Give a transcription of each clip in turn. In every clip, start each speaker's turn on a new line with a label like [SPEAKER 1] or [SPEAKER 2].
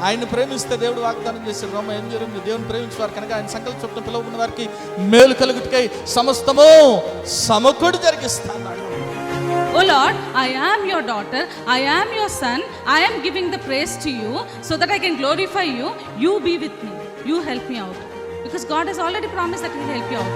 [SPEAKER 1] ఆయన్ని ప్రేమిస్తే దేవుడు వాగ్దానం చేశాడు. రోమ 8:8, దేవుని ప్రేమించేవారు కనుక ఆయన సంకల్ప చొప్పున పిలువబడిన వారికి మేలు కలుగుటకై సమస్తము సమకూడి జరిగిస్తాడు.
[SPEAKER 2] Oh Lord, I am your daughter, I am your son, I am giving the praise to you so that I can glorify you. You be with me, you help me out, because God has already promised that He will help you out.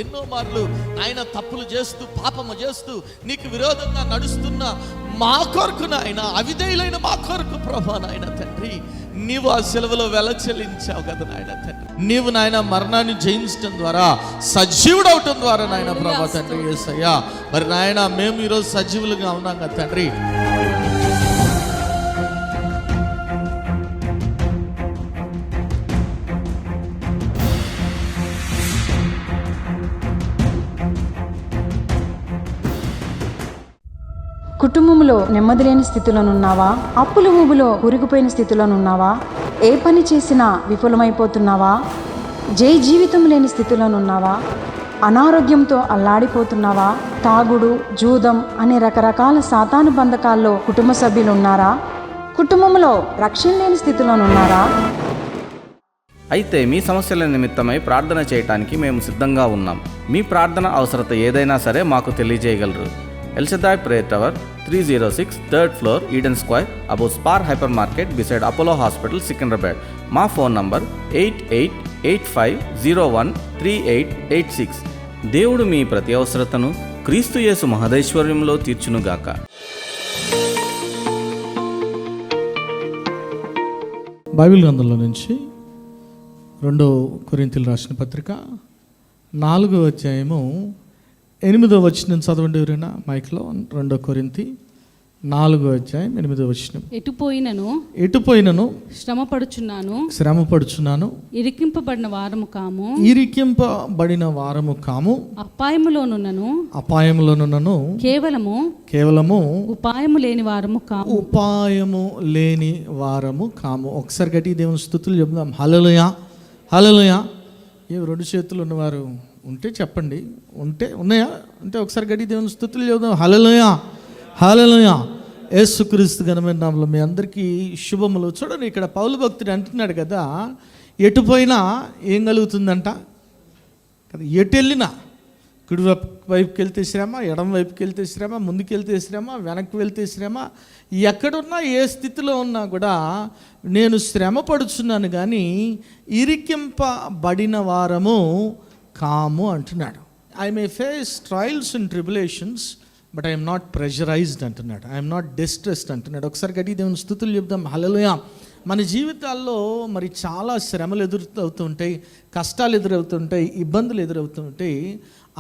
[SPEAKER 1] ఎన్నో మార్లు ఆయన తప్పులు చేస్తూ పాపము చేస్తూ నీకు విరోధంగా నడుస్తున్న మా కొరకు నాయన, అవిధేయులైన మా కొరకు ప్రభా నాయన తండ్రి, నీవు ఆ సెలవులో వెల చెల్లించావు కదా నాయన తండ్రి. నీవు నాయన మరణాన్ని జయించడం ద్వారా సజీవుడు అవటం ద్వారా నాయన ప్రభా తండ్రి యేసయ్యా, మరి నాయన మేము ఈరోజు సజీవులుగా ఉన్నాం కదా తండ్రి.
[SPEAKER 3] కుటుంబంలో నెమ్మది లేని స్థితిలోనున్నావా? అప్పుల ఊబిలో కూరుకుపోయిన స్థితిలోనున్నావా? ఏ పని చేసినా విఫలమైపోతున్నావా? జీవితం లేని స్థితిలోనున్నావా? అనారోగ్యంతో అల్లాడిపోతున్నావా? తాగుడు, జూదం అనే రకరకాల సాతాను బంధకాల్లో కుటుంబ సభ్యులు ఉన్నారా? కుటుంబంలో రక్షణ లేని స్థితిలోనున్నారా?
[SPEAKER 4] అయితే మీ సమస్యల నిమిత్తమై ప్రార్థన చేయటానికి మేము సిద్ధంగా ఉన్నాం. మీ ప్రార్థన అవసరత ఏదైనా సరే మాకు తెలియజేయగలరు. El Shaddai Prayer Tower, 306 3rd floor, Eden Square, above Spar Hypermarket, beside Apollo Hospital, Secunderabad. మా ఫోన్ నంబర్ 8885013886. దేవుడు మీ ప్రతి అవసరతను క్రీస్తు యేసు మహదైశ్వర్యంలో తీర్చునుగాక.
[SPEAKER 1] బైబిల్ గ్రంథంలో నుంచి 2 కొరింథీయులకు రాసిన పత్రిక 4వ అధ్యాయము 8వ వచనం చదవండి ఎవరైనా మైక్లో. 2 కొరింథీ 4వ అధ్యాయం 8వ వచనం. ఎటుపోయినను శ్రమపడుచున్నాను, ఇరికింపబడిన వారము కాము, అపాయములోనున్నను, కేవలము ఉపాయము లేని వారము కాము. ఒకసారి గట్టి దేవుని స్తుతులు చెప్దాం. హల్లెలూయా, హల్లెలూయా. ఏ 2 చేతులు ఉన్నవారు ఉంటే చెప్పండి. ఉన్నాయా? అంటే ఒకసారి గట్టి దేవుని స్తుతులు చెప్దాం. హల్లెలూయా, హల్లెలూయా. యేసుక్రీస్తు ఘనమైన నామములో మీ అందరికీ శుభములు. చూడండి, ఇక్కడ పౌలు భక్తుడు అంటున్నాడు కదా, ఎటుపోయినా ఏం కలుగుతుందంట కదా. ఎటు వెళ్ళినా, కుడి వైపుకి వెళ్తే శ్రమ, ఎడమ వైపుకి వెళ్తే శ్రమ, ముందుకు వెళ్తే శ్రమ, వెనక్కి వెళ్తే శ్రమ, ఎక్కడున్నా ఏ స్థితిలో ఉన్నా కూడా నేను శ్రమ పడుచున్నాను కానీ ఇరికింపబడిన వారము కాము అంటున్నాడు. I may face trials and tribulations but I'm not pressurised అంటున్నాడు. ఐఎమ్ నాట్ డిస్ట్రెస్డ్ అంటున్నాడు. ఒకసారి గట్టి దేవుని స్తుతులు చెప్దాం. హల్లెలూయా. మన జీవితాల్లో మరి చాలా శ్రమలు ఎదురవుతుంటాయి, కష్టాలు ఎదురవుతుంటాయి, ఇబ్బందులు ఎదురవుతుంటాయి.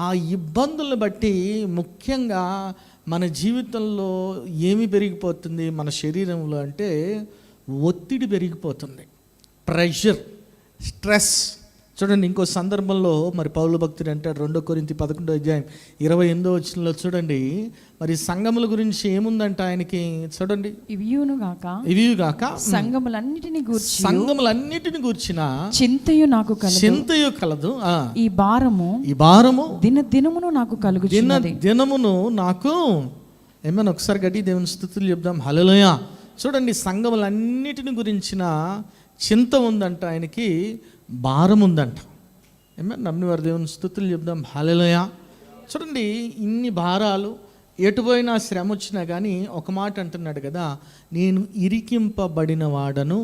[SPEAKER 1] ఆ ఇబ్బందులను బట్టి ముఖ్యంగా మన జీవితంలో ఏమి పెరిగిపోతుంది మన శరీరంలో అంటే ఒత్తిడి పెరిగిపోతుంది, ప్రెషర్, స్ట్రెస్. చూడండి, ఇంకో సందర్భంలో మరి పౌలు భక్తుడు అంటాడు 2 కొరింథీ 11వ అధ్యాయం 28వ వచనంలో చూడండి, మరి సంఘముల గురించి ఏముందంట ఆయనకి. చూడండి, ఇవియుగాక సంఘములన్నిటిని గూర్చిన చింతయు కలదు, ఈ భారము దినమును నాకు కలుగుచున్నది, దినమును నాకు. ఏమన్నా ఒకసారి గట్టి దేవుని స్తుతులు చెప్దాం. హల్లెలూయా. చూడండి, సంఘములన్నిటిని గురించిన చింత ఉందంట ఆయనకి, భారం ఉందంట. ఏమన్నా నమ్మిన వారి దేవుని స్తుతులు చెప్దాం. హల్లెలూయా. చూడండి, ఇన్ని భారాలు, ఎటుపోయినా శ్రమ వచ్చినా కానీ ఒక మాట అంటున్నాడు కదా, నేను ఇరికింపబడిన వాడను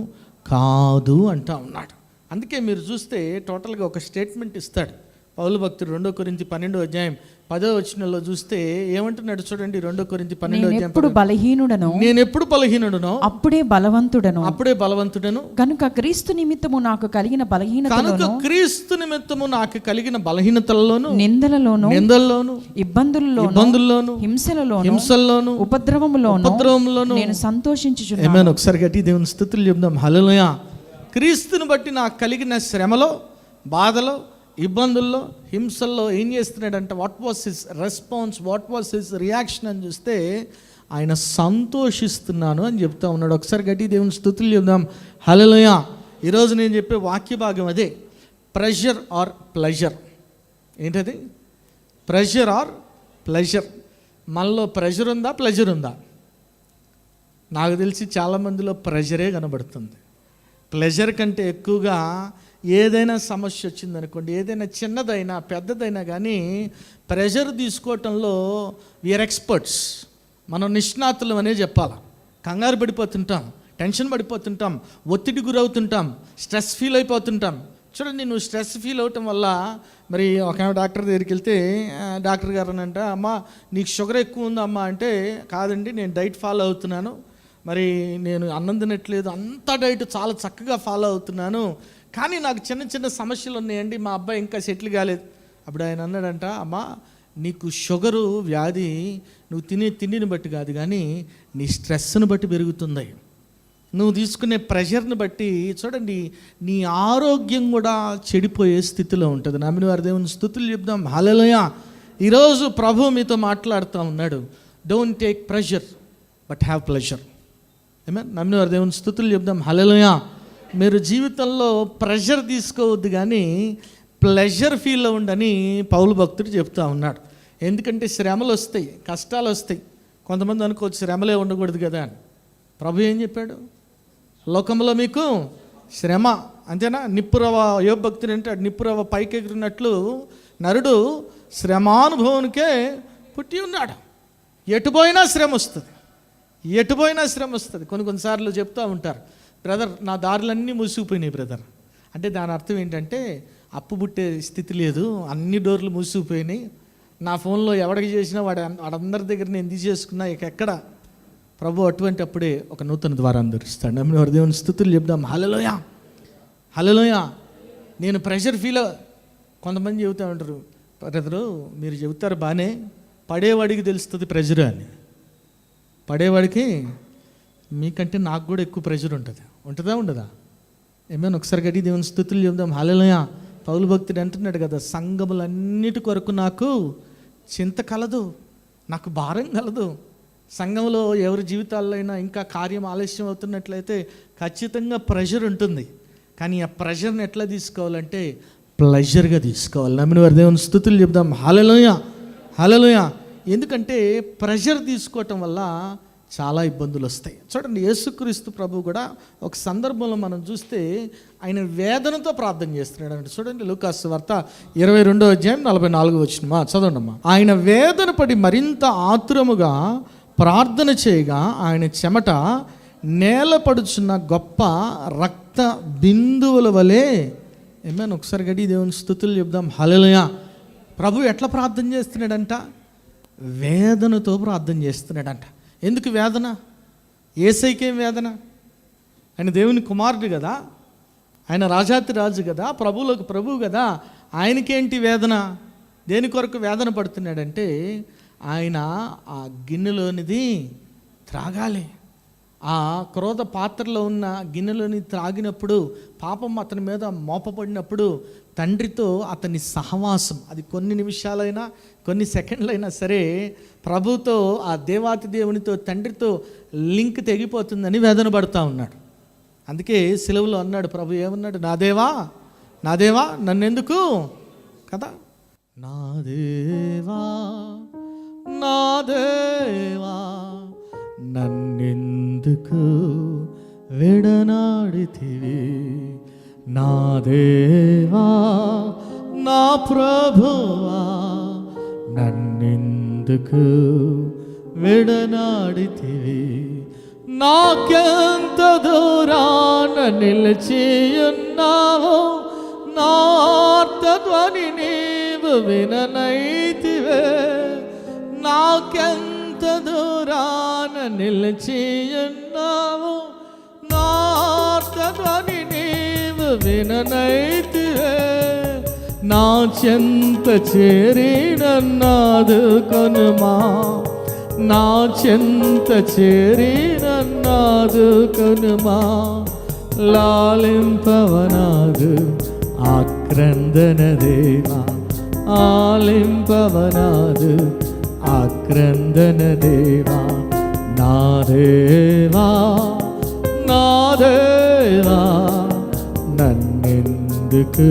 [SPEAKER 1] కాదు అంటా ఉన్నాడు. అందుకే మీరు చూస్తే టోటల్గా ఒక స్టేట్మెంట్ ఇస్తాడు పౌలు భక్తుడు 2 కొరింథీ 12వ అధ్యాయం 10వ వచనంలో చూస్తే ఏమంటున్నాడు చూడండి. 2 కొరింథీ 12వ అధ్యాయం, నేను ఎప్పుడు బలహీనుడను అప్పుడే బలవంతుడను, కనుక క్రీస్తు నిమిత్తము నాకు కలిగిన బలహీనతలలోను, నిందలలోను, ఇబ్బందుల్లోను, హింసలలోను, ఉపద్రవములోను నేను సంతోషించుచున్నాను. ఆమేన్. ఒకసారి గట్టి దేవుని స్తుతులు చెప్దాం. హల్లెలూయా. క్రీస్తుని బట్టి నాకు కలిగిన శ్రమలో, బాధలో, ఇబ్బందుల్లో, హింసల్లో ఏం చేస్తున్నాడంటే what was his response, what was his reaction అని చూస్తే ఆయన సంతోషిస్తున్నాను అని చెప్తా ఉన్నాడు. ఒకసారి గట్టి దేవుని స్తుతులు చెప్దాం. హల్లెలూయా. ఈరోజు నేను చెప్పే వాక్య భాగం అదే, ప్రెషర్ ఆర్ ప్లెజర్. ఏంటది? Pressure or pleasure. మనలో ప్రెషర్ ఉందా, ప్లెజర్ ఉందా? నాకు తెలిసి చాలామందిలో ప్రెషరే కనబడుతుంది. ప్లెజర్ కంటే ఎక్కువగా ఏదైనా సమస్య వచ్చిందనుకోండి, ఏదైనా చిన్నదైనా పెద్దదైనా కానీ ప్రెషర్ తీసుకోవటంలో వీఆర్ ఎక్స్పర్ట్స్, మనం నిష్ణాతులం అనే చెప్పాలి. కంగారు పడిపోతుంటాం, టెన్షన్ పడిపోతుంటాం, ఒత్తిడి గురవుతుంటాం, స్ట్రెస్ ఫీల్ అయిపోతుంటాం. చూడండి, నువ్వు స్ట్రెస్ ఫీల్ అవటం వల్ల మరి ఒక డాక్టర్ దగ్గరికి వెళ్తే డాక్టర్ గారు అని అంటే, అమ్మ నీకు షుగర్ ఎక్కువ ఉందా అమ్మా అంటే, కాదండి నేను డైట్ ఫాలో అవుతున్నాను, మరి నేను అన్నం తినట్లేదు, అంతా డైట్ చాలా చక్కగా ఫాలో అవుతున్నాను, కానీ నాకు చిన్న చిన్న సమస్యలు ఉన్నాయండి, మా అబ్బాయి ఇంకా సెటిల్ కాలేదు. అప్పుడు ఆయన అన్నాడంట, అమ్మ నీకు షుగరు వ్యాధి నువ్వు తినే తిండిని బట్టి కాదు కానీ నీ స్ట్రెస్ని బట్టి పెరుగుతుంది, నువ్వు తీసుకునే ప్రెషర్ని బట్టి. చూడండి, నీ ఆరోగ్యం కూడా చెడిపోయే స్థితిలో ఉంటుంది. నమ్మిన వారి దేవుని స్తుతులు చెప్దాం. హల్లెలూయా. ఈరోజు ప్రభు మీతో మాట్లాడుతూ ఉన్నాడు. Don't take pressure but have pleasure. ఏమే నమ్మిన వారి దేవుని స్తుతులు చెప్దాం. హల్లెలూయా. మీరు జీవితంలో ప్రెషర్ తీసుకోవద్దు కానీ ప్లెజర్ ఫీల్ అవ్వండి పౌలు భక్తుడు చెప్తా ఉన్నాడు. ఎందుకంటే శ్రమలు వస్తాయి, కష్టాలు వస్తాయి. కొంతమంది అనుకోవచ్చు శ్రమలే ఉండకూడదు కదా అని. ప్రభు ఏం చెప్పాడు? లోకంలో మీకు శ్రమ, అంతేనా? నిప్పురవ, యోబు భక్తుడు అంటే నిప్పురవ పైకి ఎగిరినట్లు నరుడు శ్రమానుభవానికే పుట్టి ఉన్నాడు. ఎటుపోయినా శ్రమ వస్తుంది, ఎటుపోయినా శ్రమ వస్తుంది. కొన్నిసార్లు చెప్తూ ఉంటారు, బ్రదర్ నా దారులన్నీ మూసిపోయినాయి బ్రదర్ అంటే దాని అర్థం ఏంటంటే అప్పు పుట్టే స్థితి లేదు, అన్ని డోర్లు మూసిపోయినాయి, నా ఫోన్లో ఎవడికి చేసినా వాడందరి దగ్గర నేను తీసేసుకున్నా, ఇక ఎక్కడ? ప్రభు అటువంటి అప్పుడే ఒక నూతన ద్వారాన్ని తెరుస్తాడు. నమ్మిన వారి దేవుని స్తుతులు చెప్దాం. హల్లెలూయా, హల్లెలూయా. నేను ప్రెషర్ ఫీల్. కొంతమంది చెబుతూ ఉంటారు, బ్రదరు మీరు చెబుతారు బాగానే, పడేవాడికి తెలుస్తుంది ప్రెషర్ అని. పడేవాడికి మీకంటే నాకు కూడా ఎక్కువ ప్రెషర్ ఉంటుంది. ఉంటుందా ఉండదా? ఏమైనా ఒకసారి గట్టి దేవుని స్తుతులు చెప్దాం. హల్లెలూయా. పౌలు భక్తుడు అంటున్నాడు కదా, సంఘములన్నిటి కొరకు నాకు చింత కలదు, నాకు భారం కలదు. సంఘంలో ఎవరి జీవితాల్లో అయినా ఇంకా కార్యం ఆలస్యం అవుతున్నట్లయితే ఖచ్చితంగా ప్రెషర్ ఉంటుంది. కానీ ఆ ప్రెషర్ని ఎట్లా తీసుకోవాలంటే ప్లెజర్గా తీసుకోవాలి. నమ్మిన వారి దేవుని స్తుతులు చెప్దాం. హల్లెలూయా, హల్లెలూయా. ఎందుకంటే ప్రెషర్ తీసుకోవటం వల్ల చాలా ఇబ్బందులు వస్తాయి. చూడండి, యేసుక్రీస్తు ప్రభు కూడా ఒక సందర్భంలో మనం చూస్తే ఆయన వేదనతో ప్రార్థన చేస్తున్నాడు అంటే. చూడండి, లూకాసు వార్త 22:44 చదవండమ్మా. ఆయన వేదన పడి మరింత ఆతురముగా ప్రార్థన చేయగా ఆయన చెమట నేలపడుచున్న గొప్ప రక్త బిందువుల వలె. ఏమైనా ఒకసారి గడి దేవుని స్తుతులు చెప్దాం. హల్లెలూయా. ప్రభు ఎట్లా ప్రార్థన చేస్తున్నాడంట? వేదనతో ప్రార్థన చేస్తున్నాడంట. ఎందుకు వేదన? యేసయ్యకేం వేదన? ఆయన దేవుని కుమారుడు కదా, ఆయన రాజాతి రాజు కదా, ప్రభువులకు ప్రభువు కదా, ఆయనకేంటి వేదన? దేని కొరకు వేదన పడుతున్నాడంటే ఆయన ఆ గిన్నెలోనిది త్రాగాలి. ఆ క్రోధ పాత్రలో ఉన్న గిన్నెలోని త్రాగినప్పుడు పాపం అతని మీద మోపబడినప్పుడు తండ్రితో అతని సహవాసం, అది కొన్ని నిమిషాలైనా కొన్ని సెకండ్లైనా సరే, ప్రభుతో ఆ దేవాతి దేవునితో తండ్రితో లింక్ తెగిపోతుందని వేదన పడుతూ ఉన్నాడు. అందుకే సిలువలో అన్నాడు ప్రభు, ఏమన్నాడు? నా దేవా, నా దేవా నన్నెందుకు కదా, నా దేవా, నా దేవా నన్నెందుకు విడనాడితివి, నా దేవా నా ప్రభువా నన్నెందుకు విడనాడితివి, నాకెంత దూరాన నిలిచి ఉన్నావో నా ఆర్తధ్వని నీవు విననైతివే, నాకెంత దూరాన నిలిచి ఉన్నావో నా ఆర్తధ్వని నీవు విననైతివే, నా చెంత చేరి నన్నాదుకొనుమా, నా చెంత చేరి నన్నాదుకొనుమా, లాలింపవనాదు ఆక్రందన దేవా, ఆలింపవనాదు ఆక్రందన దేవా, నా దేవా, నా దేవా నన్నెందుకు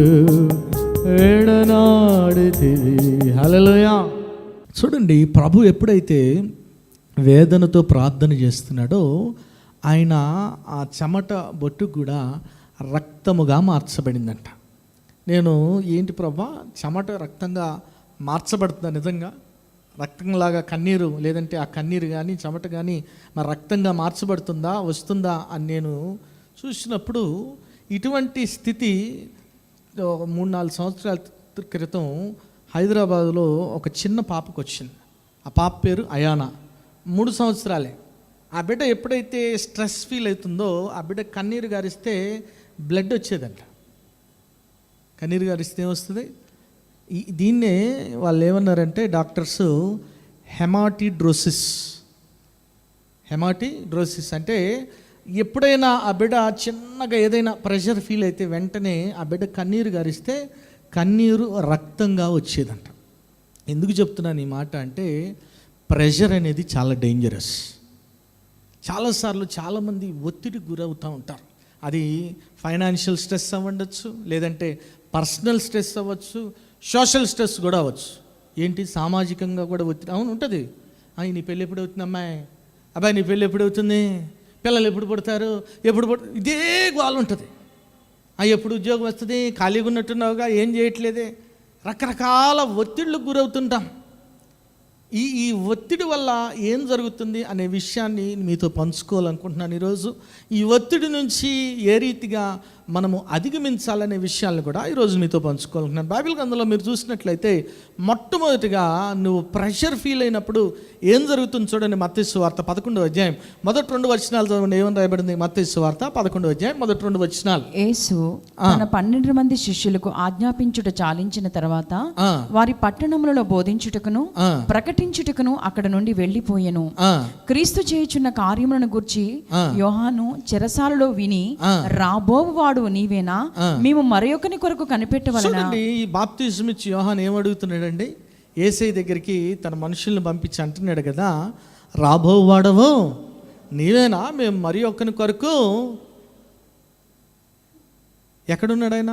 [SPEAKER 1] విడనాడితివి. హల్లెలూయా. చూడండి, ప్రభు ఎప్పుడైతే వేదనతో ప్రార్థన చేస్తున్నాడో ఆయన ఆ చెమట బొట్టు కూడా రక్తముగా మార్చబడిందంట. నేను ఏంటి ప్రభా, చెమట రక్తంగా మార్చబడుతుందా నిజంగా? రక్తంలాగా కన్నీరు, లేదంటే ఆ కన్నీరు కానీ చెమట కానీ మరి రక్తంగా మార్చబడుతుందా, వస్తుందా అని నేను చూసినప్పుడు, ఇటువంటి స్థితి 3-4 సంవత్సరాల క్రితం హైదరాబాదులో ఒక చిన్న పాపకు వచ్చింది. ఆ పాప పేరు అయానా, 3 సంవత్సరాలే. ఆ బిడ్డ ఎప్పుడైతే స్ట్రెస్ ఫీల్ అవుతుందో, ఆ బిడ్డ కన్నీరు గారిస్తే బ్లడ్ వచ్చేదంట. కన్నీరు గారిస్తే ఏమొస్తుంది? దీన్నే వాళ్ళు ఏమన్నారంటే డాక్టర్స్ హెమాటిడ్రోసిస్ అంటే ఎప్పుడైనా ఆ బిడ్డ చిన్నగా ఏదైనా ప్రెషర్ ఫీల్ అయితే వెంటనే ఆ బిడ్డ కన్నీరు గారిస్తే కన్నీరు రక్తంగా వచ్చేదంట. ఎందుకు చెప్తున్నాను ఈ మాట అంటే, ప్రెషర్ అనేది చాలా డేంజరస్. చాలాసార్లు చాలామంది ఒత్తిడికి గురవుతూ ఉంటారు. అది ఫైనాన్షియల్ స్ట్రెస్ అవ్వచ్చు, లేదంటే పర్సనల్ స్ట్రెస్ అవ్వచ్చు, సోషల్ స్ట్రెస్ కూడా అవ్వచ్చు. ఏంటి, సామాజికంగా కూడా ఒత్తిడి ఉంటుంది. నీ పెళ్ళి ఎప్పుడు అవుతుంది అమ్మాయి, అబ్బాయి నీ పెళ్ళి ఎప్పుడు అవుతుంది, పిల్లలు ఎప్పుడు పుడతారు, ఇదే గోల ఉంటుంది. ఎప్పుడు ఉద్యోగం వస్తుంది, ఖాళీగా ఉన్నట్టున్నావుగా, ఏం చేయట్లేదే, రకరకాల ఒత్తిళ్ళకు గురవుతుంటాం. ఈ ఒత్తిడి వల్ల ఏం జరుగుతుంది అనే విషయాన్ని మీతో పంచుకోవాలనుకుంటున్నాను ఈరోజు. ఈ ఒత్తిడి నుంచి ఏ రీతిగా మనము అధిగమించాలనే విషయాలను కూడా ఈరోజు మీతో పంచుకోవాలనుకుంటున్నాను. బైబిల్ గ్రంథంలో మీరు చూసినట్లయితే మొట్టమొదటిగా నువ్వు ప్రెషర్ ఫీల్ అయినప్పుడు ఏం జరుగుతుంది చూడండి. మత్తయి సువార్త 11వ అధ్యాయం మొదటి 2 వచనాలు చదవండి. ఏమని రాయబడింది? మత్తయి సువార్త 11వ అధ్యాయం మొదటి 2 వచనాలు.
[SPEAKER 3] యేసు తన 12 మంది శిష్యులకు ఆజ్ఞాపించుట చాలించిన తర్వాత వారి పట్టణములలో బోధించుటకును ప్రకటించుటకును అక్కడ నుండి వెళ్ళిపోయెను. క్రీస్తు చేయుచున్న కార్యములను గూర్చి యోహాను చెరసాలలో విని, రాబోవువాడు నీవేనా, మేము మరొకని కొరకు కనిపెట్టవలెనా?
[SPEAKER 1] ఈ బాప్తిజం ఇచ్చి యోహాను ఏమడుగుతున్నాడండి? యేసయ్య దగ్గరికి తన మనుషుల్ని పంపించి అంటున్నాడు కదా, రాబోవాడవు నీవేనా, మేము మరి ఒక్కని కొరకు. ఎక్కడున్నాడు ఆయన?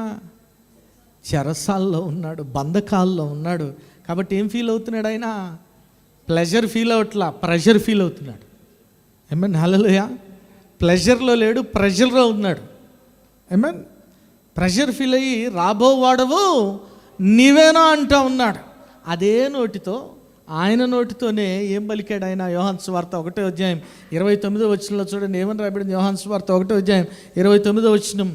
[SPEAKER 1] చెరసాల్లో ఉన్నాడు, బంధకాల్లో ఉన్నాడు. కాబట్టి ఏం ఫీల్ అవుతున్నాడు ఆయన? ప్లెజర్ ఫీల్ అవట్లా, ప్రెషర్ ఫీల్ అవుతున్నాడు. ఏమన్నా హల్లెలూయా. ప్లెజర్లో లేడు, ప్రెషర్లో ఉన్నాడు. ఏమన్ ప్రెషర్ ఫీల్ అయ్యి రాబోవాడవు నీవేనా అంటూ ఉన్నాడు. అదే నోటితో, ఆయన నోటితోనే ఏం పలికాడు ఆయన? యోహాను సువార్త 1వ అధ్యాయం 29వ వచనంలో చూడండి. ఏమని రాయబడింది? యోహాను సువార్త 1వ అధ్యాయం 29వ వచనం.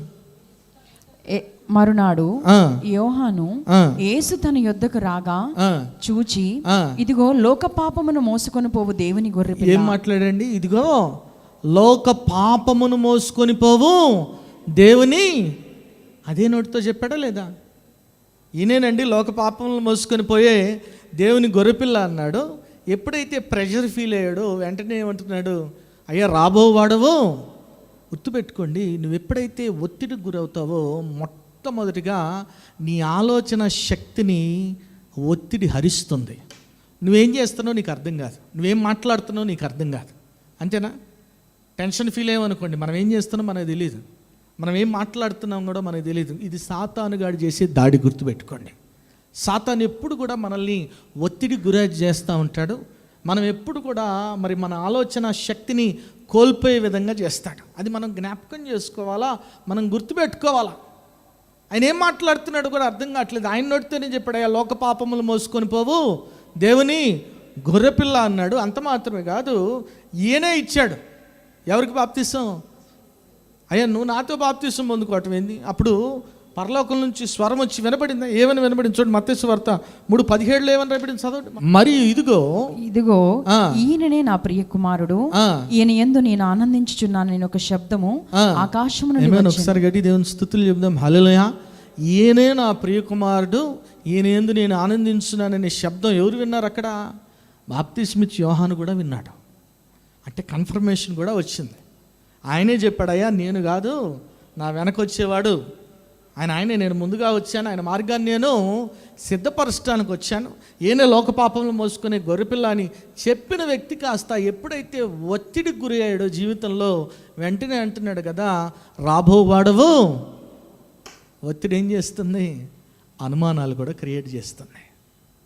[SPEAKER 3] మరునాడు యోహాను యేసు తన యొద్దకు రాగా చూచి, ఇదిగో లోక పాపమును మోసుకొని పోవు దేవుని గొర్రెపిల్ల.
[SPEAKER 1] ఏం మాట్లాడండి? ఇదిగో లోక పాపమును మోసుకొని పోవు దేవుని. అదే నోటితో చెప్పాడా లేదా? ఈయనేనండి లోక పాపములను మోసుకొని పోయే దేవుని గొర్రెపిల్ల అన్నాడు. ఎప్పుడైతే ప్రెషర్ ఫీల్ అయ్యాడో వెంటనే ఏమంటున్నాడు? అయ్యా రాబోవాడవు. గుర్తుపెట్టుకోండి, నువ్వు ఎప్పుడైతే ఒత్తిడికి గురవుతావో మొట్టమొదటిగా నీ ఆలోచన శక్తిని ఒత్తిడి హరిస్తుంది. నువ్వేం చేస్తున్నావు నీకు అర్థం కాదు, నువ్వేం మాట్లాడుతున్నావు నీకు అర్థం కాదు. అంతేనా? టెన్షన్ ఫీల్ అయ్యామనుకోండి, మనం ఏం చేస్తున్నాం మనకు తెలియదు, మనం ఏం మాట్లాడుతున్నాం కూడా మనకు తెలియదు. ఇది సాతానుగాడు చేసే దాడి. గుర్తుపెట్టుకోండి, సాతాను ఎప్పుడు కూడా మనల్ని ఒత్తిడి గురి చేస్తూ ఉంటాడు. మనం ఎప్పుడు కూడా మరి మన ఆలోచన శక్తిని కోల్పోయే విధంగా చేస్తాడు. అది మనం జ్ఞాపకం చేసుకోవాలా, మనం గుర్తుపెట్టుకోవాలా. ఆయన ఏం మాట్లాడుతున్నాడు కూడా అర్థం కావట్లేదు. ఆయన నోటితోనే చెప్పాడు, అయ్యా లోక పాపములు మోసుకొని పోవు దేవుని గొర్రెపిల్ల అన్నాడు. అంత మాత్రమే కాదు, ఈయనే ఇచ్చాడు. ఎవరికి బాప్తిసం? అయ్యా నువ్వు నాతో బాప్తిసం పొందుకోవటం ఏంది? అప్పుడు పరలోకం నుంచి స్వరం వచ్చి వినబడిందా? ఏమని వినబడింది చూడండి. మత్తయి సువార్త 3:17 ఏమని రాయబడింది చదవండి. మరియు ఇదిగో
[SPEAKER 3] ఈయననే నా ప్రియ కుమారుడు, ఈయన యందు నేను ఆనందించుచున్నాను నేను ఒక శబ్దము ఆకాశము నుండి వచ్చింది.
[SPEAKER 1] ఒకసారి గట్టి దేవుని స్తుతులు చెప్దాం. హల్లెలూయా. ఈయనే నా ప్రియ కుమారుడు, ఈయన యందు నేను ఆనందించున్నాననే శబ్దం ఎవరు విన్నారు అక్కడ? బాప్తిస్మిచ్ యోహాను కూడా విన్నాడు. అంటే కన్ఫర్మేషన్ కూడా వచ్చింది. ఆయనే చెప్పాడయ్యా నేను కాదు, నా వెనక వచ్చేవాడు ఆయనే, నేను ముందుగా వచ్చాను, ఆయన మార్గాన్ని నేను సిద్ధపరచడానికి వచ్చాను, ఈయనే లోక పాపంలో మోసుకునే గొర్రెపిల్ల అని చెప్పిన వ్యక్తి కాస్త ఎప్పుడైతే ఒత్తిడికి గురి అయ్యాడో జీవితంలో వెంటనే అంటున్నాడు కదా, రాబోవాడవు. ఒత్తిడి ఏం చేస్తుంది? అనుమానాలు కూడా క్రియేట్ చేస్తున్నాయి.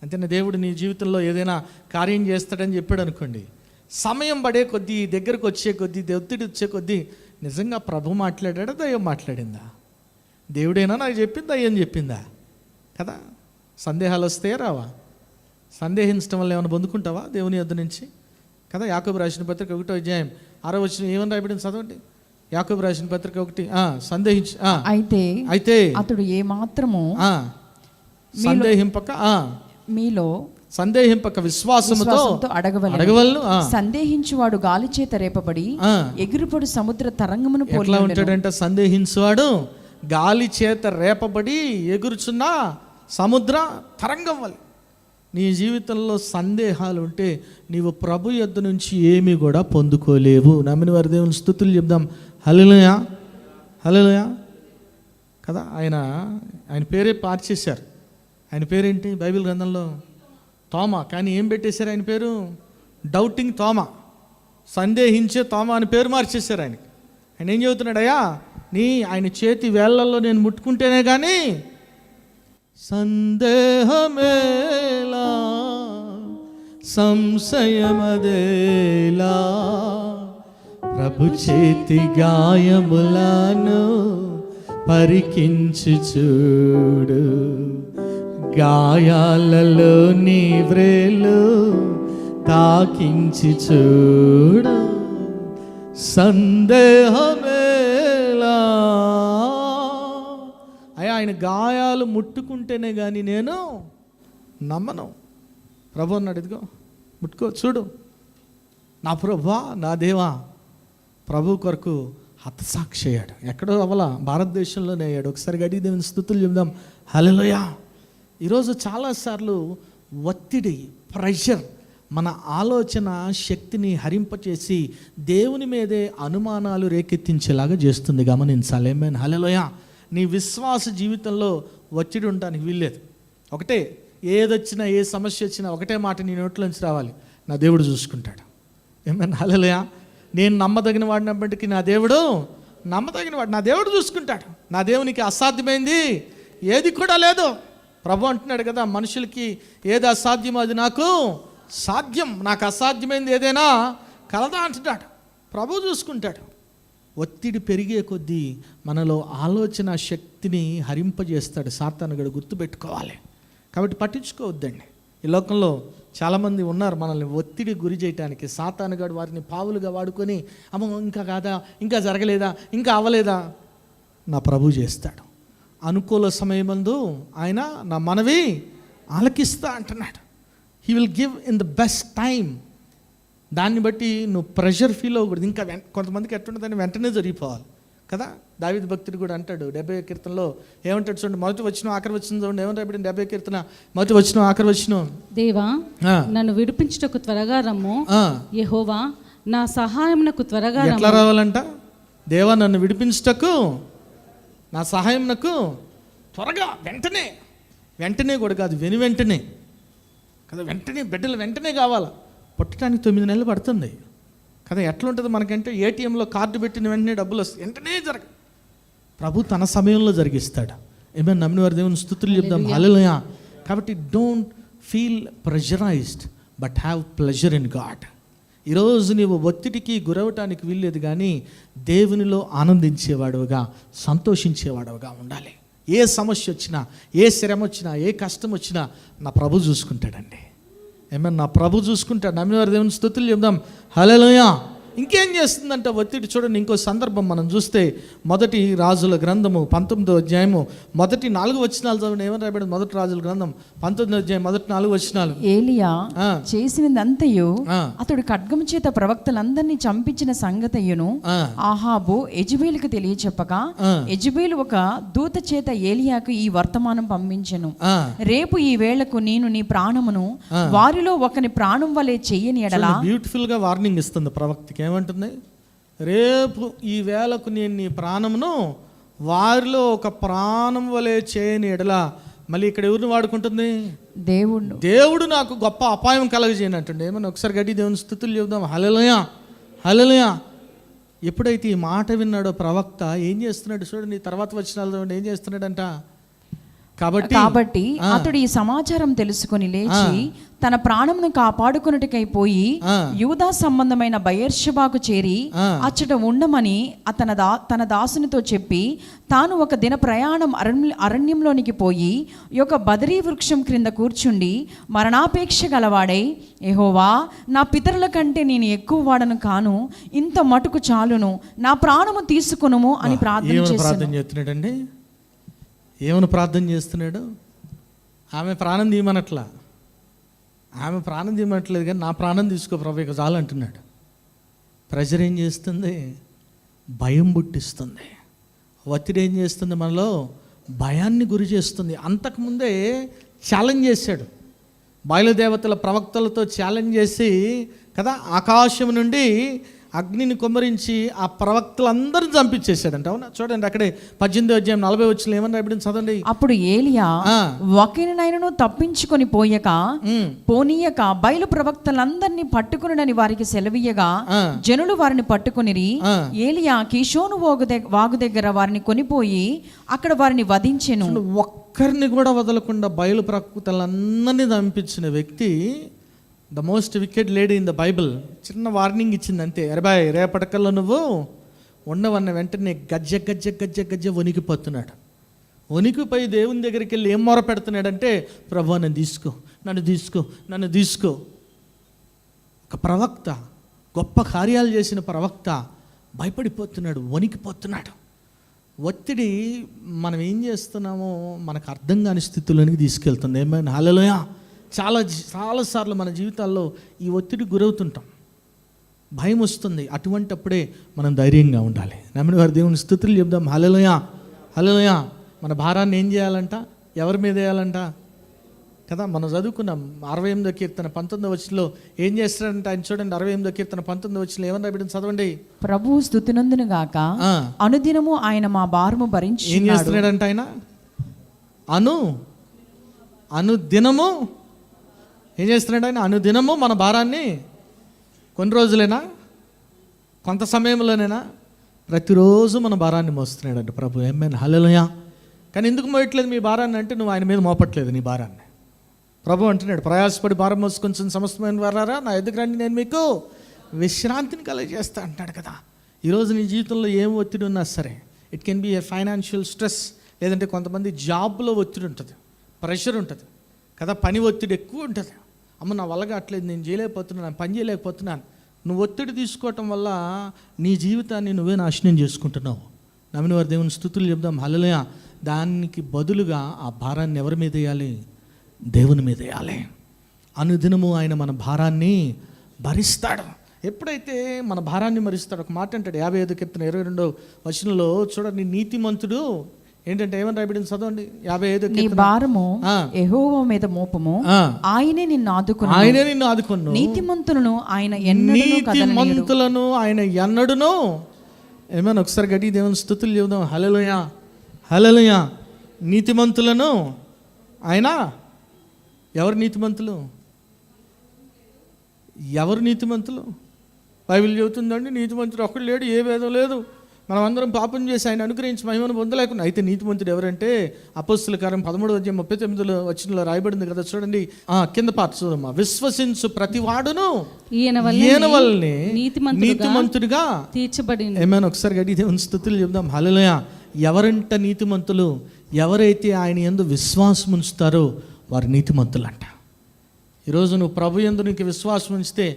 [SPEAKER 1] అంతేనా? దేవుడు నీ జీవితంలో ఏదైనా కార్యం చేస్తాడని చెప్పాడు అనుకోండి, సమయం పడే కొద్దీ, దగ్గరకు వచ్చే కొద్దీ, ఒత్తిడి వచ్చే కొద్దీ, నిజంగా ప్రభు మాట్లాడాడా, దయ్యం మాట్లాడిందా? దేవుడేనా నాకు చెప్పిందా, దయ్యం చెప్పిందా? కదా, సందేహాలు వస్తాయా రావా? సందేహించడం వల్ల ఏమైనా పొందుకుంటావా దేవుని యొద్ద నుంచి? కదా, యాకోబు రాసిన పత్రిక 1వ అధ్యాయం 6వ వచనం ఏమని రాయబడింది చదవండి. యాకోబు రాసిన పత్రిక 1 సందేహించి అయితే
[SPEAKER 3] అతడు ఏ మాత్రము
[SPEAKER 1] సందేహింపక
[SPEAKER 3] మీలో
[SPEAKER 1] సందేహింపక విశ్వాసముతో అడగవలను.
[SPEAKER 3] సందేహించువాడు గాలి చేత రేపబడి ఎగిరిపడు సముద్ర తరంగమును పోలి
[SPEAKER 1] ఎట్లా ఉంటాడంట? సందేహించువాడు గాలి చేత రేపబడి ఎగురుచున్న సముద్ర తరంగం వల్ల. నీ జీవితంలో సందేహాలు ఉంటే నీవు ప్రభు యొద్ద నుంచి ఏమీ కూడా పొందుకోలేవు. నమ్మిన వారి దేవుని స్తుతులు చెప్దాం. హల్లెలూయా, హల్లెలూయా. కదా, ఆయన పేరే మార్చేశారు. ఆయన పేరేంటి బైబిల్ గ్రంథంలో? తోమా. కానీ ఏం పెట్టేశారు ఆయన పేరు? డౌటింగ్ తోమా, సందేహించే తోమా అని పేరు మార్చేశారు ఆయనకి. ఆయన ఏం చెబుతున్నాడయ్యా, ఆయన చేతి వేళ్లలో నేను ముట్టుకుంటేనే కానీ సందేహమేలా సంశయమదేలా, ప్రభు చేతి గాయములను పరికించి చూడు, గాయాలలో నీ వ్రేలు తాకించి చూడు, సందేహమేలా. ఆయన గాయాలు ముట్టుకుంటేనే కానీ నేను నమ్మను. ప్రభు అన్నాడు, ఇదిగో ముట్టుకో చూడు. నా ప్రభువా, నా దేవా, ప్రభు కొరకు హతసాక్షి అయ్యాడు. ఎక్కడో అవలా, భారతదేశంలోనే అయ్యాడు. ఒకసారి గడి దేవుని స్తుతులు చెప్దాం. హల్లెలూయా. ఈరోజు చాలాసార్లు ఒత్తిడి, ప్రెషర్ మన ఆలోచన శక్తిని హరింపచేసి దేవుని మీదే అనుమానాలు రేకెత్తించేలాగా చేస్తుంది. గమనించాలి. ఆమేన్, హల్లెలూయా. నీ విశ్వాస జీవితంలో ఒత్తిడి ఉండడానికి వీల్లేదు. ఒకటే, ఏదొచ్చినా, ఏ సమస్య వచ్చినా ఒకటే మాట నీ నోట్లోంచి రావాలి, నా దేవుడు చూసుకుంటాడు. ఆమేన్, హల్లెలూయా. నేను నమ్మదగిన వాడినప్పటికీ నా దేవుడు నమ్మదగిన వాడు, నా దేవుడు చూసుకుంటాడు. నా దేవునికి అసాధ్యమైంది ఏది కూడా లేదు. ప్రభు అంటున్నాడు కదా, మనుషులకి ఏది అసాధ్యమో అది నాకు సాధ్యం, నాకు అసాధ్యమైంది ఏదైనా కలదా అంటున్నాడు. ప్రభు చూసుకుంటాడు. ఒత్తిడి పెరిగే కొద్దీ మనలో ఆలోచన శక్తిని హరింపజేస్తాడు సాతానుగాడు, గుర్తుపెట్టుకోవాలి. కాబట్టి పట్టించుకోవద్దండి. ఈ లోకంలో చాలామంది ఉన్నారు మనల్ని ఒత్తిడి గురి చేయడానికి. సాతానుగాడు వారిని పావులుగా వాడుకొని, అమ్మో ఇంకా కాదా, ఇంకా జరగలేదా, ఇంకా అవ్వలేదా. నా ప్రభు చేస్తాడు. అనుకూల సమయమందు ఆయన నా మనవి ఆలకిస్తా అంటున్నాడు. He will give in the best time. దాన్ని బట్టి నువ్వు ప్రెషర్ ఫీల్ అవ్వకూడదు. ఇంకా కొంతమందికి ఎట్లుంటుందని వెంటనే జరిగిపోవాలి కదా. దావీదు భక్తుడు కూడా అంటాడు 70వ కీర్తనలో ఏమంటాడు చూడండి, మొదటి వచనం ఆఖరి వచనం చూడండి. ఏమని రాయబడింది 70వ కీర్తన మొదటి వచనం ఆఖరి వచనం? దేవా
[SPEAKER 2] నన్ను విడిపించుటకు త్వరగా రమ్ము, యెహోవా నా సహాయమునకు త్వరగా రమ్ము.
[SPEAKER 1] ఎట్లా రావాలంట? దేవా నన్ను విడిపించుటకు, నా సహాయమునకు త్వరగా, వెంటనే. వెంటనే కూడా కాదు, వెంటనే కదా. వెంటనే బిడ్డలు వెంటనే కావాలా. పుట్టడానికి 9 నెలలు పడుతుంది కదా. ఎట్లా ఉంటుంది మనకంటే, ఏటీఎంలో కార్డు పెట్టిన వెంటనే డబ్బులు వస్తాయి, వెంటనే ప్రభు తన సమయంలో జరిగిస్తాడు. ఏమైనా నమ్మిన వారి దేవుని స్తుతులు చెప్దాం. హల్లెలూయా. కాబట్టి don't feel pressurised but have pleasure in God. ఈరోజు నీవు ఒత్తిడికి గురవటానికి వీల్లేదు, కానీ దేవునిలో ఆనందించేవాడుగా, సంతోషించేవాడుగా ఉండాలి. ఏ సమస్య వచ్చినా, ఏ శ్రమ వచ్చినా, ఏ కష్టం వచ్చినా నా ప్రభు చూసుకుంటాడండి. ఏమన్నా నా ప్రభు చూసుకుంటాడు. నమ్మిన వారి దేవుని స్తుతులు చెప్దాం. హల్లెలూయా. ఇంకేం చేస్తుందంటే ఒత్తిడి. చూడండి, ఇంకో సందర్భం మనం చూస్తే మొదటి రాజుల గ్రంథము 19వ అధ్యాయము మొదటి 4 వచనాలు చదవండి. ఏమని రాయబడింది? మొదటి రాజుల గ్రంథం 19వ అధ్యాయం మొదటి 4 వచనాలు.
[SPEAKER 3] ఏలియా చేసినదంతయు అతడు ఖడ్గము చేత ప్రవక్తలందరినీ చంపించిన సంగతయ్యును ఆహాబు యెజెబెలుకు తెలియచెప్పగా, యెజెబెలు ఒక దూత చేత ఏలియాకు ఈ వర్తమానం పంపించెను. రేపు ఈ వేళకు నేను నీ ప్రాణమును వారిలో ఒకని ప్రాణం వలె చెయ్యని ఎడల.
[SPEAKER 1] బ్యూటిఫుల్ గా వార్నింగ్ ఇస్తుంది ప్రవక్తకి. ఏమంటుంది? రేపు ఈ వేళకు నేను నీ ప్రాణమును వారిలో ఒక ప్రాణం వలె చేయని ఎడల. మళ్ళీ ఇక్కడ ఎవరిని వాడుకుంటుంది? దేవుడు నాకు గొప్ప అపాయం కలగజేయనంటుండే. ఏమన్నా ఒకసారి గడ్డి దేవుని స్తుతులు చెబుదాం. హల్లెలూయా, హల్లెలూయా. ఎప్పుడైతే ఈ మాట విన్నాడో ప్రవక్త ఏం చేస్తున్నాడు చూడండి. తర్వాత వచనాలు చూడండి. ఏం చేస్తున్నాడంట? కాబట్టి
[SPEAKER 3] అతడు ఈ సమాచారం తెలుసుకొని లేచి తన ప్రాణమును కాపాడుకొనుటకై పోయి యూదా సంబంధమైన బయర్షబాకు చేరి అచ్చట ఉండమని తన దాసునితో చెప్పి తాను ఒక దిన ప్రయాణం అరణ్యంలోనికి పోయి ఒక బదరీ వృక్షం క్రింద కూర్చుండి మరణాపేక్ష గలవాడై, యెహోవా, నా పితరుల కంటే నేను ఎక్కువ వాడను కాను, ఇంత మటుకు చాలును, నా ప్రాణము తీసుకొనుము అని ప్రార్థన
[SPEAKER 1] చేస్తున్నాడండి. ఏమని ప్రార్థన చేస్తున్నాడు? ఆమె ప్రాణం తీయమనట్లా, ఆమె ప్రాణం తీయమనట్లేదు, కానీ నా ప్రాణం తీసుకో ప్రభు ఇక చాలు అంటున్నాడు. ప్రెషర్ ఏం చేస్తుంది? భయం పుట్టిస్తుంది. ఒత్తిడి ఏం చేస్తుంది? మనలో భయాన్ని గురి చేస్తుంది. అంతకుముందే ఛాలెంజ్ చేశాడు, బయలుదేవతల ప్రవక్తలతో ఛాలెంజ్ చేసి కదా, ఆకాశం నుండి అగ్నిని కుమ్మరించి ఆ ప్రవక్తలందరూ చంపించేశాడంట. అవునా? చూడండి అక్కడే 18వ అధ్యాయం 40 వచ్చిన ఏమన్నా ఇప్పుడు చదవండి.
[SPEAKER 3] అప్పుడు ఏలియా ఒకరినైనను తప్పించుకొని పోనీయక బయలు ప్రవక్తలందరినీ పట్టుకునని వారికి సెలవీయగా జనులు వారిని పట్టుకునిరి. ఏలియా కీషోను వాగు దగ్గర వారిని కొనిపోయి అక్కడ వారిని వధించెను.
[SPEAKER 1] ఒక్కరిని కూడా వదలకుండా బయలు ప్రవక్తలందరినీ చంపించిన వ్యక్తి, the most wicked lady in the Bible. చిన్న వార్నింగ్ ఇచ్చింది అంతే. అరేబాయ్, రేపటికల్లో నువ్వు ఉండవన్న వెంటనే గజ్జ గజ్జ గజ్జ గజ్జ వణికిపోతున్నాడు. వణికిపోయి దేవుని దగ్గరికి వెళ్ళి ఏం మొర పెడుతున్నాడంటే, ప్రభు నన్ను తీసుకో, నన్ను తీసుకో, నన్ను తీసుకో. ఒక ప్రవక్త, గొప్ప కార్యాలు చేసిన ప్రవక్త భయపడిపోతున్నాడు, వణికిపోతున్నాడు. ఒత్తిడి మనం ఏం చేస్తున్నామో మనకు అర్థం కాని స్థితిలోనికి తీసుకెళ్తుంది. ఏమైనా హల్లెలూయా. చాలాసార్లు మన జీవితాల్లో ఈ ఒత్తిడి గురవుతుంటాం, భయం వస్తుంది. అటువంటప్పుడే మనం ధైర్యంగా ఉండాలి. నమ్మిన వారి దేవుని స్తుతులు చెప్దాం. హల్లెలూయా, హల్లెలూయా. మన భారాన్ని ఏం చేయాలంట? ఎవరి మీద వేయాలంట కదా? మనం చదువుకున్నాం 68వ కీర్తన 19వ వచనంలో ఏం చేస్తాడంట ఆయన. చూడండి 68వ కీర్తన 19వ వచనంలో ఏమన్నా బిడ్డ చదవండి.
[SPEAKER 3] ప్రభువు స్తుతినందును గాక అనుదినము ఆయన మా భారము భరించి.
[SPEAKER 1] ఏం చేస్తున్నాడంట ఆయన? అనుదినము ఏం చేస్తున్నాడు ఆయన? అనుదినము మన భారాన్ని, కొన్ని రోజులైనా, కొంత సమయంలోనైనా, ప్రతిరోజు మన భారాన్ని మోస్తున్నాడంట ప్రభు. ఏమైనా హల్లెలూయా. కానీ ఎందుకు మోయట్లేదు మీ భారాన్ని అంటే, నువ్వు ఆయన మీద మోపట్లేదు నీ భారాన్ని. ప్రభు అంటున్నాడు, ప్రయాసపడి భారం మోసుకొని సమస్తమైన వారారా నా ఎదుగు రండి, నేను మీకు విశ్రాంతిని కలుగజేస్తా అంటాడు కదా. ఈరోజు నీ జీవితంలో ఏం ఒత్తిడి ఉన్నా సరే, it can be A financial stress, లేదంటే కొంతమంది జాబ్లో ఒత్తిడి ఉంటుంది, ప్రెషర్ ఉంటుంది కదా, పని ఒత్తిడి ఎక్కువ ఉంటుంది. అమ్మ నా వల్ల కావట్లేదు, నేను చేయలేకపోతున్నాను, పని చేయలేకపోతున్నాను. నువ్వు ఒత్తిడి తీసుకోవటం వల్ల నీ జీవితాన్ని నువ్వే నాశనం చేసుకుంటున్నావు. నమ్మిన వారి దేవుని స్తుతులు చెప్దాం. హల్లెలూయా. దానికి బదులుగా ఆ భారాన్ని ఎవరి మీద వేయాలి? దేవుని మీద వేయాలి. అనుదినము ఆయన మన భారాన్ని భరిస్తాడు. ఎప్పుడైతే మన భారాన్ని భరిస్తాడు, ఒక మాట అంటాడు 55 కీర్తన 22వ వచనంలో చూడండి, నీతిమంతుడు ఏంటంటే ఏమని రాయబడింది చదవండి. 55
[SPEAKER 3] నీ భారము యెహోవా మీద మోపము, ఆయనే నిన్ను ఆదుకొను, నీతిమంతులను ఆయన ఎన్నడును. ఏమైనా ఒకసారి గట్టి దేవుని స్తుతులు చెబుదాం. హల్లెలూయా, హల్లెలూయా. నీతిమంతులను ఆయన, ఎవరు నీతిమంతులు? ఎవరు నీతిమంతులు? బైబిల్ చెబుతుందండి నీతిమంతుడు ఒక్కడు లేడు, ఏ భేదం లేదు, మనం అందరం పాపం చేసి ఆయన అనుగ్రహించి మహిమను పొందలేకుండా. అయితే నీతిమంతుడు ఎవరంటే అపోస్తుల కార్యం 13వ అధ్యాయం 39వ వచనంలో రాయబడింది కదా, చూడండి కింద పార్ట్ చూడమ్మా. విశ్వసించు ప్రతివాడును ఈయన వల్లనే నీతిమంతుడిగా తీర్చబడింది. ఏమైనా ఒకసారి గడి దేవుని స్తుతులు చెప్దాం. హల్లెలూయా. ఎవరంట నీతిమంతులు? ఎవరైతే ఆయన యందు విశ్వాసం ఉంచుతారో వారు నీతిమంతులు అంట. ఈరోజు నువ్వు ప్రభు యందు నీకు విశ్వాసం ఉంచితే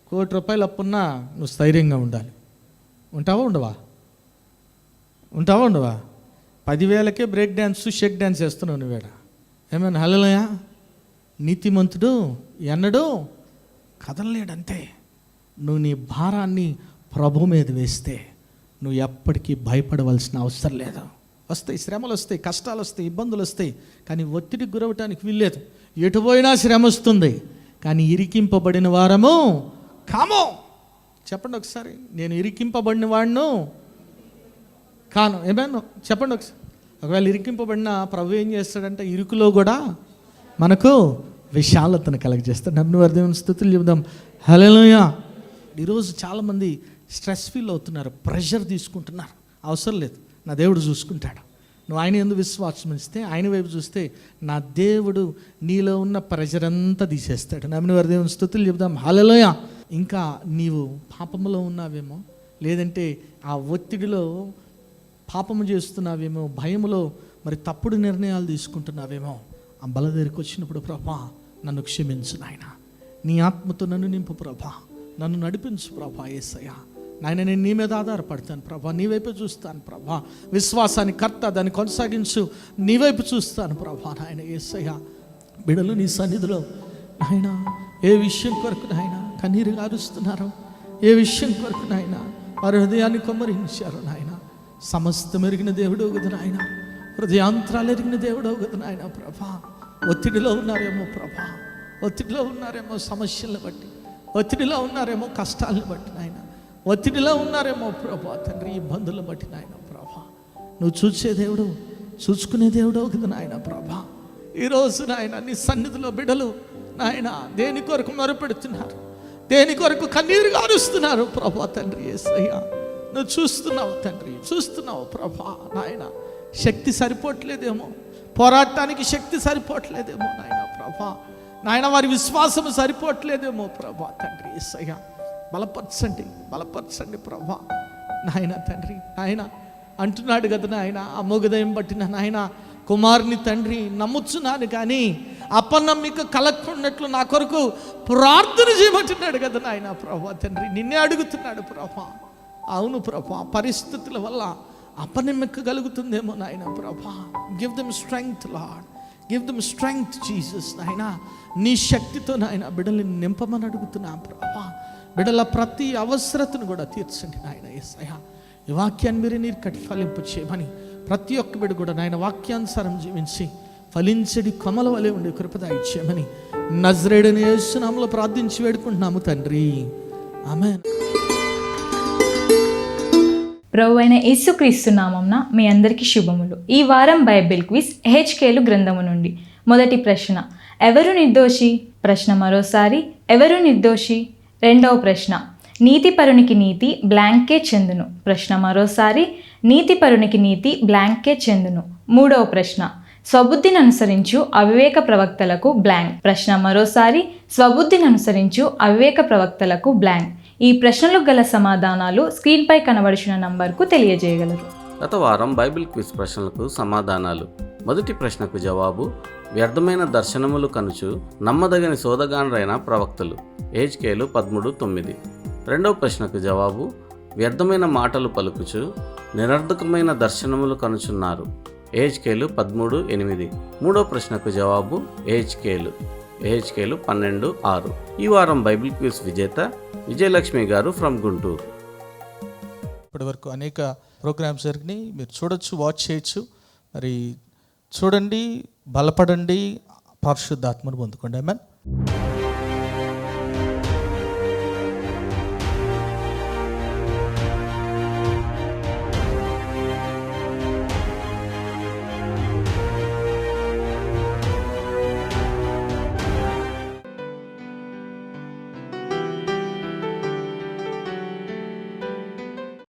[SPEAKER 3] 1 కోటి రూపాయలు అప్పున్నా నువ్వు స్థైర్యంగా ఉండాలి. ఉంటావా ఉండవా? 10,000కే బ్రేక్ డ్యాన్స్, షేక్ డ్యాన్స్ వేస్తున్నావు నువ్వేడ. ఏమైనా హల్లెలూయా. నీతిమంతుడు ఎన్నడూ కదలలేడంతే. నువ్వు నీ భారాన్ని ప్రభు మీద వేస్తే నువ్వు ఎప్పటికీ భయపడవలసిన అవసరం లేదు. వస్తాయి శ్రమలు, వస్తాయి కష్టాలు, వస్తాయి ఇబ్బందులు వస్తాయి, కానీ ఒత్తిడికి గురవటానికి వీల్లేదు. ఎటు పోయినా శ్రమ వస్తుంది, కానీ ఇరికింపబడిన వారము కాము. చెప్పండి ఒకసారి, నేను ఇరికింపబడిన వాడును కాను. ఏమైనా చెప్పండి ఒకసారి. ఒకవేళ ఇరికింపబడిన ప్రభు ఏం చేస్తాడంటే ఇరుకులో కూడా మనకు విశాలతను కలగజేస్తాడు. నమ్మిన వారి దేవుని స్తుతులు చెబుదాం. హల్లెలూయా. ఈరోజు చాలామంది స్ట్రెస్ ఫీల్ అవుతున్నారు, ప్రెషర్ తీసుకుంటున్నారు. అవసరం లేదు, నా దేవుడు చూసుకుంటాడు.
[SPEAKER 1] నువ్వు ఆయన యందు విశ్వాసం ఉంచితే, ఆయన వైపు చూస్తే నా దేవుడు నీలో ఉన్న ప్రెషర్ అంతా తీసేస్తాడు. నమ్మిన వారి దేవుని స్తుతులు చెప్దాం. హల్లెలూయా. ఇంకా నీవు పాపములో ఉన్నావేమో, లేదంటే ఆ ఒత్తిడిలో పాపము చేస్తున్నావేమో, భయములో మరి తప్పుడు నిర్ణయాలు తీసుకుంటున్నావేమో, ఆ బల దగ్గరికి వచ్చినప్పుడు ప్రభా నన్ను క్షమించు నాయన, నీ ఆత్మతో నన్ను నింపు ప్రభా, నన్ను నడిపించు ప్రభా యేసయ్యా. నాయన నేను నీ మీద ఆధారపడతాను ప్రభా, నీ వైపు చూస్తాను ప్రభా, విశ్వాసాన్ని కర్త దాన్ని కొనసాగించు, నీ వైపు చూస్తాను ప్రభా. నాయన యేసయ్యా, బిడలు నీ సన్నిధిలో నాయన ఏ విషయం కొరకు నాయన కన్నీరు గారుస్తున్నారు, ఏ విషయం కొరకు నాయన వారి హృదయాన్ని కొమ్మరించారు నాయన, సమస్తం ఎరిగిన దేవుడు కదా నాయన, హృదయాంతరాలు ఎరిగిన దేవుడు కదా నాయన ప్రభా. ఒత్తిడిలో ఉన్నారేమో ప్రభా, ఒత్తిడిలో ఉన్నారేమో సమస్యలను బట్టి, ఒత్తిడిలో ఉన్నారేమో కష్టాలను బట్టి నాయన, ఒత్తిడిలో ఉన్నారేమో ప్రభా తండ్రి ఇబ్బందులను బట్టి నాయన ప్రభా. నువ్వు చూసే దేవుడు, చూసుకునే దేవుడు కదా నాయన ప్రభా. ఈరోజు నాయన నీ సన్నిధిలో బిడలు నాయన దేని కొరకు మొరపెడుతున్నారు, దేని కొరకు కన్నీరు గారుస్తున్నారు ప్రభా తండ్రి యేసయ్యా. నువ్వు చూస్తున్నావు తండ్రి, చూస్తున్నావు ప్రభా. నాయన శక్తి సరిపోవట్లేదేమో, పోరాటానికి శక్తి సరిపోవట్లేదేమో నాయన ప్రభా. నాయన వారి విశ్వాసం సరిపోవట్లేదేమో ప్రభా తండ్రి యేసయ్యా. బలపరచండి, బలపరచండి ప్రభా. నాయన తండ్రి నాయన అంటున్నాడు కదా నాయన, ఆ మోగదయం పట్టిన నాయన కుమారుని తండ్రి నమ్ముచున్నాను కానీ అపనమ్మిక కలగకున్నట్లు నా కొరకు ప్రార్థన చేయమంటున్నాడు కదా నాయన ప్రభా తండ్రి. నిన్నే అడుగుతున్నాడు ప్రభా. అవును ప్రభా, పరిస్థితుల వల్ల అపనమ్మిక కలుగుతుందేమో నాయన ప్రభా. Give them strength lord, give them strength Jesus. నాయన నీ శక్తితో నాయన బిడ్డల్ని నింపమని అడుగుతున్నా ప్రభా. బిడ్డల ప్రతి అవసరతను కూడా తీర్చండి నాయన యేసయ్యా. ఈ వాక్యాన్ని మీరు నీరు కట్టి ఫలింపు చేయమని ప్రతి ఒక్క బిడ్డ కూడా నాయన వాక్యానుసారం జీవించి ఫలించడి కమల వలె ఉండే కృపద ఇచ్చేయమని నజరేయుడైన యేసు నామములో ప్రార్థించి వేడుకుంటున్నాము తండ్రి, ఆమేన్.
[SPEAKER 5] ప్రభువైన యేసుక్రీస్తు నామమున మీ అందరికీ శుభములు. ఈ వారం బైబిల్ క్విజ్ హెచ్కేలు గ్రంథము నుండి. మొదటి ప్రశ్న, ఎవరు నిర్దోషి? ప్రశ్న మరోసారి, ఎవరు నిర్దోషి? రెండవ ప్రశ్న, నీతిపరునికి నీతి బ్లాంకే చెందును. ప్రశ్న మరోసారి, నీతిపరునికి నీతి బ్లాంకే చెందును. మూడవ ప్రశ్న, స్వబుద్ధిని అనుసరించు అవివేక ప్రవక్తలకు బ్లాంక్. ప్రశ్న మరోసారి, స్వబుద్ధిని అనుసరించు అవివేక ప్రవక్తలకు బ్లాంక్. ఈ ప్రశ్నలకు గల సమాధానాలు స్క్రీన్పై కనబడుచున్న నంబర్కు తెలియజేయగలరు.
[SPEAKER 4] గత వారం బైబిల్ క్విజ్ ప్రశ్నలకు సమాధానాలు. మొదటి ప్రశ్నకు జవాబు, వ్యర్థమైన దర్శనములు కనుచు నమ్మదగని సోదగానరైన ప్రవక్తలు. హెచ్కేలు 13:9. రెండవ ప్రశ్నకు జవాబు, వ్యర్థమైన మాటలు పలుకుచు నిరర్ధకమైన దర్శనములు కనుచున్నారు. హెచ్కేలు 13:8. మూడవ ప్రశ్నకు జవాబు హెచ్కేలు 12:6. ఈ వారం బైబిల్ క్విజ్ విజేత విజయలక్ష్మి గారు ఫ్రమ్ గుంటూరు.
[SPEAKER 1] ఇప్పటి వరకు అనేక ప్రోగ్రామ్స్ జరిగినాయి, మీరు చూడొచ్చు, వాచ్ చేయొచ్చు. మరి చూడండి, బలపడండి, పరిశుద్ధాత్మను పొందుకోండి. ఆమేన్.